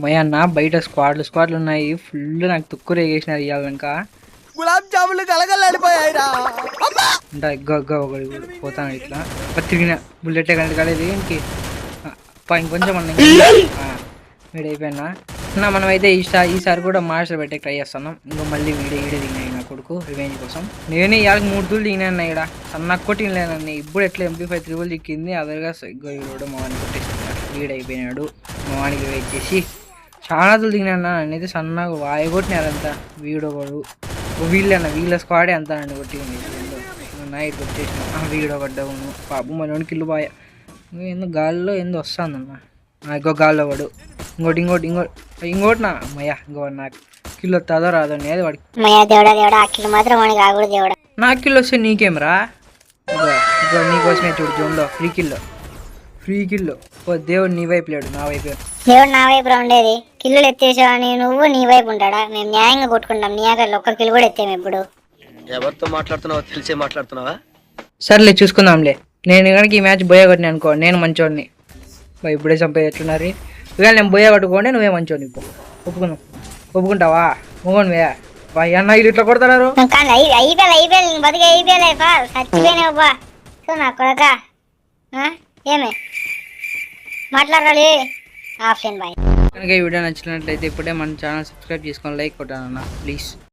మయ అన్న బయట స్క్వాడ్లు ఉన్నాయి. ఫుల్ నాకు తుక్కు రేగేసినారు ఇవాళ ఇంకా. గులాబ్ జాములు కలగలాడిపోయాయిరా. అంటే ఎగ్గ ఒకటి పోతాను ఇట్లా తిరిగిన బుల్లెట్ కంటే కాలేదు ఇంకి ఇంకొంచెం అన్న వీడైపోయినా అన్న. మనమైతే ఈసారి కూడా మాస్టర్ పెట్టే ట్రై చేస్తున్నాం. ఇంకో మళ్ళీ వీడియో దిగినాయి నా కొడుకు రివెంజ్ కోసం. నేనే ఇవాళకి 3 తూళ్ళు దిగినాను ఇక్కడ. సన్నకు కొట్టినలేనన్న. ఇప్పుడు ఎట్లా MP5 3 దిక్కింది. అదర్గా వీడు మావాడిని కొట్టేస్తున్నాడు. వీడైపోయినాడు. మావాడికి వెయిట్ చేసి చాలా తూళ్ళు దిగినా. నేనైతే సన్నగా వాయి కొట్టినారంతా. వీడొకడు వీళ్ళన్న వీళ్ళ స్క్వాడే అంతా నన్ను కొట్టింది. నైట్ కొట్టేసిన వీడో పడ్డావును పాపం. మనోడికి కిల్లు బాయ్ ఏందో గాల్లో ఏందో వస్తుందన్న. ఇంకో గాల్లో వాడు ఇంకోటినా అమ్మయ్యా. ఇంకో నాకు కిల్లు వస్తుందో రాదో అనేది వాడికి. నాకు కిల్లు వస్తే నీకేమరా. నీకోసమే చూడు జోన్లో ఫ్రీ కిల్లు. ఓ దేవుడు నీ వైపు లేడు, నా వైపు. దేవుడు నా వైపు ఉండేది. కిల్లులు ఎత్తేసావని నువ్వు నీ వైపు ఉంటాడా? మేము న్యాయంగా కొట్టుకుంటాం. నీ అక్కడ ఒక్క కిల్లు కూడా ఎత్తాము ఇప్పుడు. ఎవరితో మాట్లాడుతున్నావో తెలిసే మాట్లాడుతున్నావా? సర్లే చూసుకుందాంలే. నేను కనుక ఈ మ్యాచ్ బోయా కొట్టిన అనుకో నేను మంచోడిని. ఇప్పుడే చంపే ఎట్లున్నారు. ఇవాళ నేను బోయా కొట్టుకోండి నువ్వే మంచోడిని. ఒప్పుకుంటావా? మొగోని వే అన్న వీళ్ళు ఇట్లా కొడతారు. అయిపోయాలి బతికి అయిపోయాలి చచ్చిపోయినావా? సో నా కొడక ఏమే మాట్లాడాలి. ఆప్షన్ బాయ్. కనుక ఈ వీడియో నచ్చినట్లయితే ఇప్పుడే మన ఛానల్ సబ్స్క్రైబ్ చేసుకొని లైక్ కొట్టానన్న ప్లీజ్.